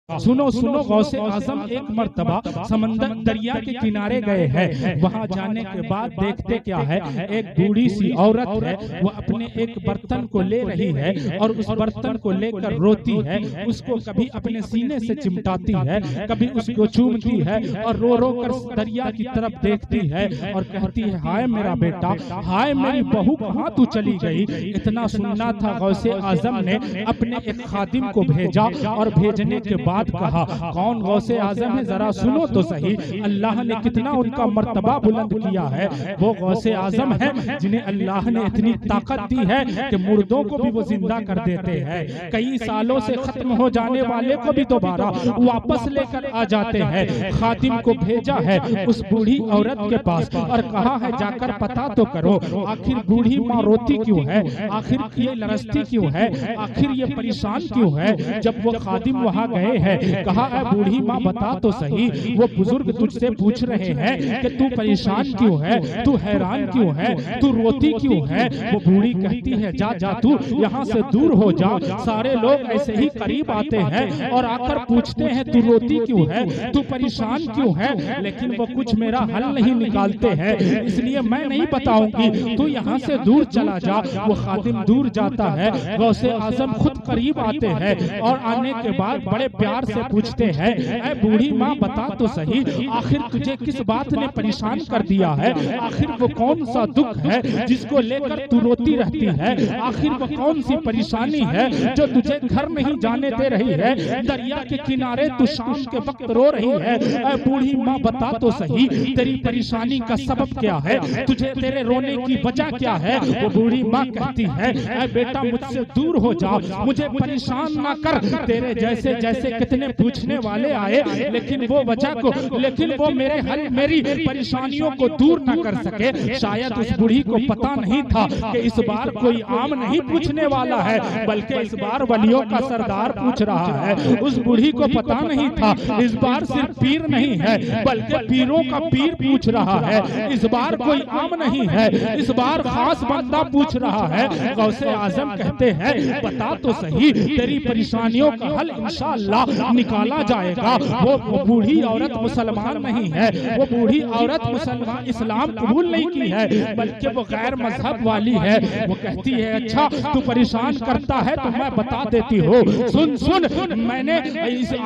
सुनो सुनो, गौसे आजम एक मर्तबा समंदर दरिया के किनारे गए हैं। वहां जाने के बाद देखते क्या है, एक बूढ़ी सी औरत है, वो अपने एक बर्तन को ले रही है और उस बर्तन को लेकर रोती है। उसको कभी अपने सीने से चिमटाती है, कभी उसको चूमती है और रो रो कर दरिया की तरफ देखती है और कहती है, हाय मेरा बेटा, हाय मेरी बहू, कहाँ तू चली गई। इतना सुनना था, गौसे आजम ने अपने एक खादिम को भेजा और भेजने के बाद कहा, कौन गौसे आजम है, जरा सुनो तो सही, अल्लाह ने कितना उनका मर्तबा बुलंद किया है। वो गौसे आजम है जिन्हें अल्लाह ने इतनी ताकत दी है कि मुर्दों को भी वो जिंदा कर देते हैं। कई सालों से खत्म हो जाने वाले को भी दोबारा वापस लेकर आ जाते हैं। खादिम को भेजा है उस बूढ़ी औरत के पास और कहा है, जाकर पता तो करो, आखिर बूढ़ी माँ रोती क्यों है, आखिर ये लरसती क्यों है, आखिर ये परेशान क्यों है। जब वो खादिम वहाँ गए हैं, कहा है, बूढ़ी माँ बता तो सही, वो बुजुर्ग तुझसे पूछ रहे हैं कि तू परेशान क्यों है, तू हैरान क्यों है, तू रोती क्यों है। वो बूढ़ी कहती है, जा जा तू यहाँ से दूर हो जा। सारे लोग ऐसे ही करीब आते हैं और आकर पूछते हैं, तू रोती क्यों है, तू परेशान क्यों है, लेकिन वो कुछ मेरा हल नहीं निकालते हैं, इसलिए मैं नहीं बताऊंगी, तू यहाँ से दूर चला जा। वो खादिम दूर जाता है, गौसे आजम खुद करीब आते हैं और आने के बाद बड़े प्यार से पूछते हैं, ऐ बूढ़ी माँ बता तो सही, आखिर तुझे किस बात ने परेशान कर दिया है, आखिर वो कौन सा दुख है जिसको लेकर तू रोती रहती है, आखिर वो कौन सी परेशानी है जो तुझे घर नहीं जाने दे रही है, दरिया के किनारे तू शाम के वक्त रो रही है। ऐ बूढ़ी माँ बता तो सही, तेरी परेशानी का सबब क्या है, तुझे तेरे रोने की वजह क्या है। वो बूढ़ी माँ कहती है, ऐ बेटा मुझसे दूर हो जा, मुझे परेशान ना कर, तेरे जैसे जैसे कितने पूछने वाले आए, लेकिन वो वजह को, लेकिन वो मेरी परेशानियों को दूर न कर सके। शायद उस बूढ़ी को पता नहीं था कि इस बार कोई आम नहीं पूछने वाला है, बल्कि इस बार वलियों का सरदार पूछ रहा है। उस बूढ़ी को पता नहीं था इस बार सिर्फ पीर नहीं है, बल्कि पीरों का पीर पूछ रहा है। इस बार कोई आम नहीं है, इस बार खास बंदा पूछ रहा है। गौसे आजम कहते हैं, बता तो सही, तेरी परेशानियों का हल इंशाअल्लाह निकाला जाएगा। वो बूढ़ी औरत मुसलमान नहीं है, वो बूढ़ी औरत मुसलमान इस्लाम कबूल नहीं की है, बल्कि वो गैर मजहब वाली है। वो कहती है, अच्छा तू परेशान करता है तो मैं बता देती हूँ, सुन सुन, मैंने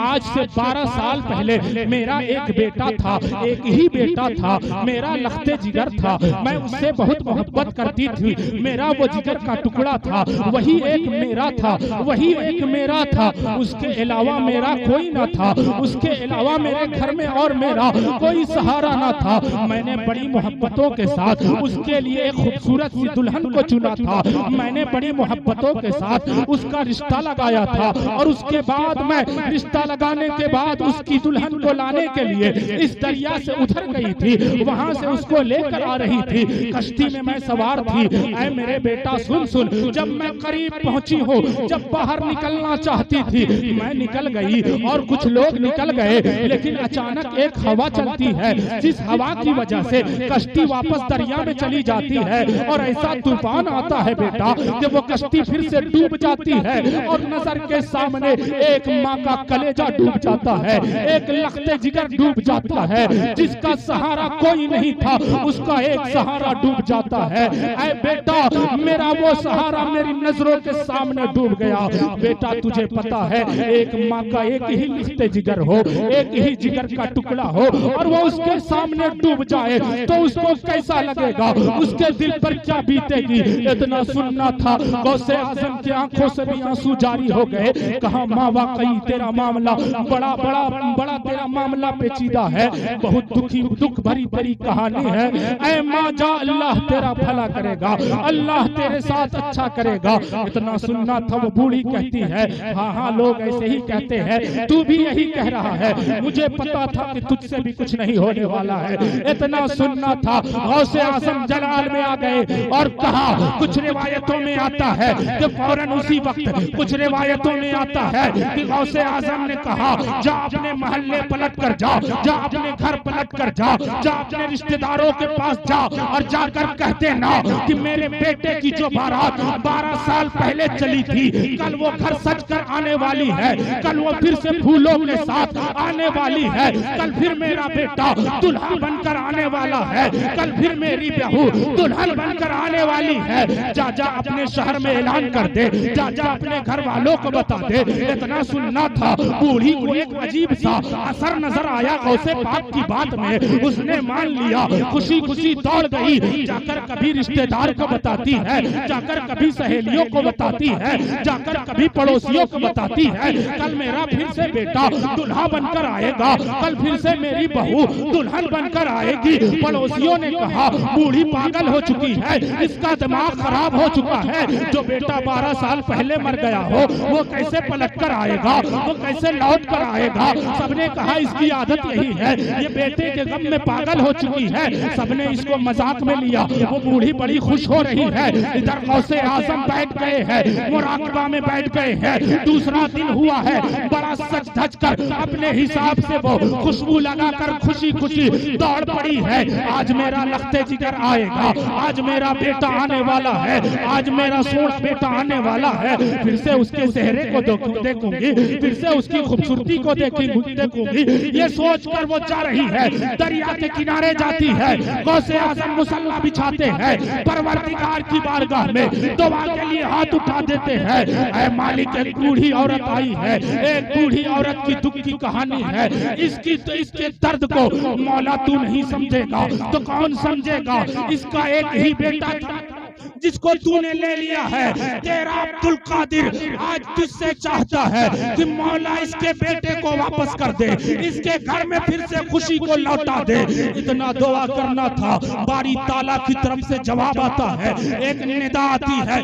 आज से 12 साल पहले मेरा एक बेटा था, एक ही बेटा था, मेरा लखते जिगर था, मैं उससे बहुत मोहब्बत करती थी, मेरा वो जिगर का टुकड़ा था, वही एक मेरा था, वही एक मेरा था, उसके अलावा मेरा कोई ना था, उसके अलावा मेरे घर में और मेरा कोई सहारा ना था। मैंने बड़ी मोहब्बतों के साथ उसके लिए एक खूबसूरत सी दुल्हन को चुना था, मैंने बड़ी मोहब्बतों के साथ उसका रिश्ता लगाया था और उसके बाद मैं रिश्ता लगाने के बाद उसकी दुल्हन को लाने के लिए इस दरिया से उधर गई थी, वहां से उसको लेकर आ रही थी, कश्ती में मैं सवार थी। ऐ मेरे बेटा सुन सुन, जब मैं करीब पहुंची हूँ, जब बाहर निकलना चाहती थी, मैं निकल गई और कुछ लोग निकल गए, लेकिन अचानक एक हवा चलती है, जिस हवा की वजह से कश्ती वापस दरिया में चली जाती है और ऐसा तूफान आता है बेटा कि वो कश्ती फिर से डूब जाती है और नजर के सामने एक माँ का कलेजा डूब जाता है, एक लखते जिगर डूब जाता है, जिसका सहारा कोई नहीं था उसका एक सहारा डूब जाता है। ऐ बेटा, मेरा वो सहारा मेरी नजरों के सामने डूब गया। बेटा तुझे पता है, एक माँ का एक ही लखते जिगर हो, एक ही जिगर का टुकड़ा हो और वो उसके सामने डूब जाए तो उसको कैसा लगेगा, उसके दिल पर क्या बीतेगी। इतना सुनना था, गौसे आजम की आंखों से भी आंसू जारी हो गए। कहा, माँ वाकई तेरा मामला बड़ा बड़ा बड़ा तेरा मामला पेचीदा है, बहुत दुख भरी तेरी कहानी है। ऐ माँ जा, अल्लाह तेरा भला करेगा, अल्लाह तेरे साथ अच्छा करेगा। इतना सुनना था, वो बूढ़ी कहती है, हाँ हाँ लोग ऐसे ही कहते हैं, तू भी यही कह रहा है, मुझे पता था कि तुझसे भी कुछ नहीं होने वाला है। इतना सुनना था, गौसे आजम जलाल में आ गए और कहा, कुछ रिवायतों में आता है कि फौरन उसी वक्त, कुछ रिवायतों में आता है कि गौसे आजम ने कहा, जा अपने मोहल्ले पलट कर जा, जा अपने घर पलट कर जा, जा अपने रिश्तेदारों के पास जा और जाकर कहते ना कि मेरे बेटे की जो बारात 12 साल पहले चली थी, कल वो घर सज कर आने वाली है, कल वो वो फिर से फूलों के साथ आने वाली है, कल फिर मेरा बेटा दुल्हा बनकर आने वाला है, कल फिर मेरी बहू दुल्हन बनकर आने वाली है। जा जा अपने शहर में ऐलान कर दे, जा जा अपने घर वालों को बता दे। इतना सुनना था, बूढ़ी को एक अजीब सा असर नजर आया गौसे पाक की बात में, उसने मान लिया, खुशी खुशी दौड़ गई, जाकर कभी रिश्तेदार को बताती है, जाकर कभी सहेलियों को बताती है, जाकर कभी पड़ोसियों को बताती है, कल मेरा फिर से बेटा दुल्हा बनकर आएगा, कल फिर से मेरी बहू दुल्हन बनकर आएगी। पड़ोसियों ने कहा बूढ़ी पागल हो चुकी है, इसका दिमाग खराब हो चुका है, जो बेटा 12 साल पहले मर गया हो वो कैसे पलट कर आएगा, वो कैसे लौट कर आएगा। सबने कहा इसकी आदत यही है, ये बेटे के गम में पागल हो चुकी है। सबने इसको मजाक में लिया, वो बूढ़ी बड़ी खुश हो रही है। इधर गौसे आजम बैठ गए हैं, मुराकबा में बैठ गए हैं। दूसरा दिन हुआ है, बड़ा सच धज कर अपने हिसाब से वो खुशबू लगाकर खुशी खुशी दौड़ पड़ी है। आज मेरा लखते जिगर आएगा, आज मेरा बेटा आने वाला है, आज मेरा सोना बेटा आने वाला है। फिर से उसके चेहरे को देखूंगी, फिर से उसकी खूबसूरती को देखूंगी। ये सोचकर वो जा रही है, दरिया के किनारे जाती है। गौसे आजम मुसल्ला बिछाते हैं, परवरदिगार की बारगाह में दुआ के लिए हाथ उठा देते हैं। ऐ मालिक, एक बूढ़ी औरत आई है, एक बूढ़ी औरत की दुख की कहानी है। इसके दर्द को मौला तू नहीं समझेगा तो कौन समझेगा। इसका एक ही बेटा था जिसको तूने ले लिया है। तेरा अब्दुल कादिर आज तुझसे चाहता है कि मौला इसके बेटे को वापस कर दे, इसके घर में फिर से खुशी को लौटा दे। इतना दुआ करना था, बारी ताला की तरफ से जवाब आता है, एक निदा आती है,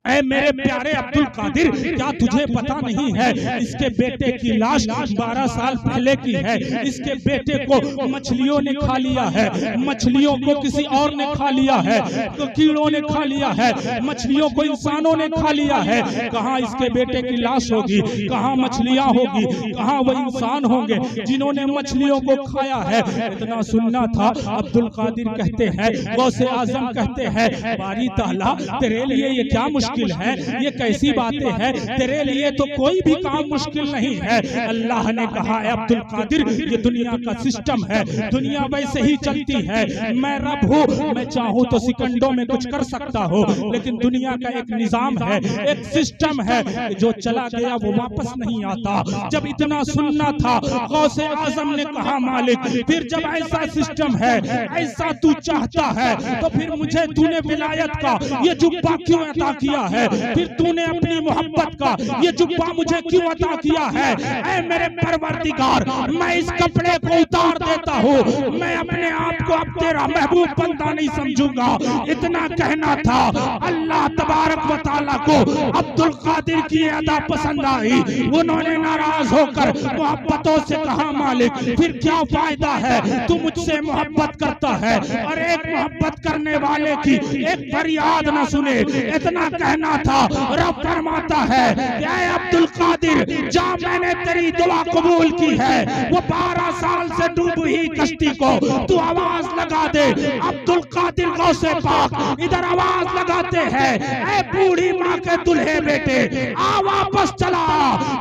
ऐ मेरे प्यारे अब्दुल कादिर, क्या तुझे पता नहीं है इसके बेटे की लाश 12 साल पहले की है। इसके बेटे को मछलियों ने खा लिया है, मछलियों को किसी और ने खा लिया है, तो कीड़ों ने खा लिया है, मछलियों को इंसानों ने खा लिया है। कहाँ इसके बेटे की लाश होगी, कहाँ मछलियां होगी, कहाँ वो इंसान होंगे जिन्होंने मछलियों को खाया है। इतना सुनना था। अब्दुल कादिर कहते हैं, गौसे आजम कहते हैं, बारी ताला तेरे लिए ये क्या मुश्किल है, ये कैसी बातें हैं, तेरे लिए तो कोई भी काम मुश्किल नहीं है। अल्लाह ने कहा है अब्दुल कादिर, ये दुनिया का सिस्टम है, दुनिया वैसे ही चलती है। मैं रब हूँ, मैं चाहूँ तो सिकंडों में कुछ कर सकता हूँ, लेकिन दुनिया का एक निजाम है, एक सिस्टम है, जो चला गया वो वापस नहीं आता। जब इतना सुनना था, गौसे आजम ने कहा मालिक, फिर जब ऐसा सिस्टम है, ऐसा तू चाहता है, तो फिर मुझे तूने विलायत का ये जुब्बा क्यों अता किया है, फिर तूने अपनी मोहब्बत का ये जुब्बा मुझे क्यों अता किया है। ऐ मेरे परवरदिगार, मैं इस कपड़े को उतार देता हूँ, मैं अपने आप को अब तेरा महबूब बंदा नहीं समझूंगा। इतना कहना था। अल्लाह तबारक व तआला को अब्दुल कादिर की अदा पसंद आई। उन्होंने नाराज होकर मोहब्बतों से कहा मालिक, फिर क्या फायदा है, तू मुझसे मोहब्बत करता है और एक मोहब्बत करने वाले की एक फरियाद न सुने। इतना कहना था। रब फरमाता है, क्या अब्दुल कादिर जा, मैंने तेरी दुआ कबूल की है। वो 12 साल से डूबी हुई कश्ती को तू आवाज लगा दे। अब्दुल कादिर गौसे पाक इधर आवाज लगाते हैं, ऐ बूढ़ी माँ के दुल्हे बेटे, आ वापस चला।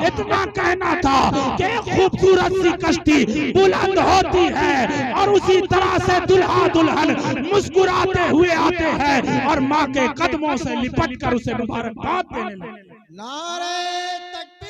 इतना कहना था कि खूबसूरत सी कश्ती बुलंद होती है और उसी तरह से दुल्हा दुल्हन मुस्कुराते हुए आते हैं और माँ के कदमों से लिपट कर उसे मुबारकबाद देने लगे। नारे तक